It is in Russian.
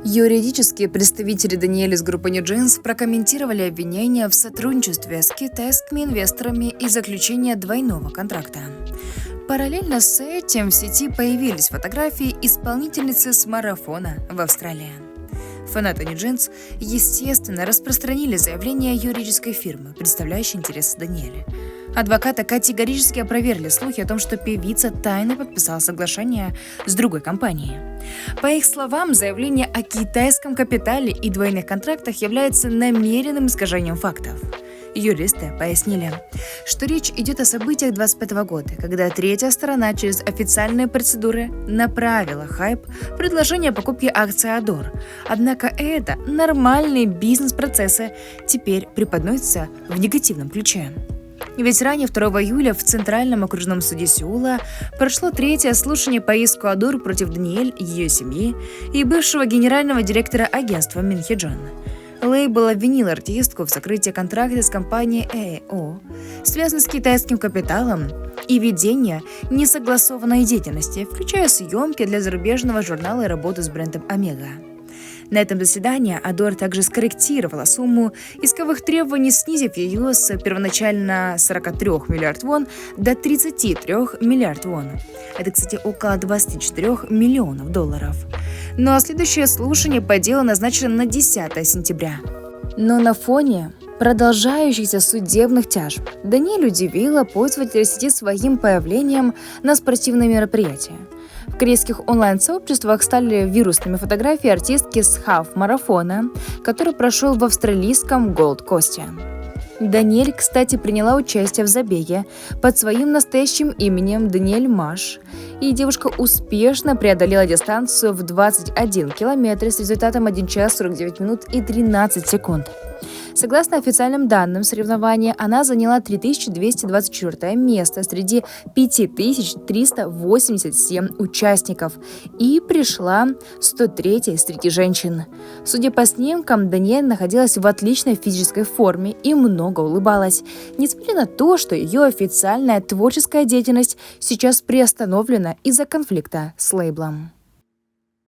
Юридические представители Даниэль из группы New Jeans прокомментировали обвинения в сотрудничестве с китайскими инвесторами и заключение двойного контракта. Параллельно с этим в сети появились фотографии исполнительницы с марафона в Австралии. Фанаты New Jeans, естественно, распространили заявление юридической фирмы, представляющей интересы Даниэля. Адвокаты категорически опровергли слухи о том, что певица тайно подписала соглашение с другой компанией. По их словам, заявление о китайском капитале и двойных контрактах является намеренным искажением фактов. Юристы пояснили, что речь идет о событиях 2025 года, когда третья сторона через официальные процедуры направила хайп предложение о покупке акций Adore. Однако это нормальные бизнес-процессы теперь преподносятся в негативном ключе. Ведь ранее 2 июля в Центральном окружном суде Сеула прошло третье слушание по иску Adore против Даниэль, ее семьи и бывшего генерального директора агентства Мин Хи Джон. Лейбл обвинил артистку в сокрытии контракта с компанией AO, связанной с китайским капиталом, и ведении несогласованной деятельности, включая съемки для зарубежного журнала и работу с брендом Омега. На этом заседании Adore также скорректировала сумму исковых требований, снизив ее с первоначально 43 миллиардов вон до 33 миллиардов вон. Это, кстати, около 24 миллионов долларов. Ну а следующее слушание по делу назначено на 10 сентября. Но на фоне продолжающихся судебных тяжб Даниэль удивила пользователей сети своим появлением на спортивные мероприятия. В корейских онлайн-сообществах стали вирусными фотографии артистки с хаф-марафона, который прошел в австралийском Голд-Косте. Даниэль, кстати, приняла участие в забеге под своим настоящим именем Даниэль Маш, и девушка успешно преодолела дистанцию в 21 километр с результатом 1 час 49 минут и 13 секунд. Согласно официальным данным соревнования, она заняла 3224 место среди 5387 участников и пришла 103-й среди женщин. Судя по снимкам, Даниэль находилась в отличной физической форме и много улыбалась, несмотря на то, что ее официальная творческая деятельность сейчас приостановлена из-за конфликта с лейблом.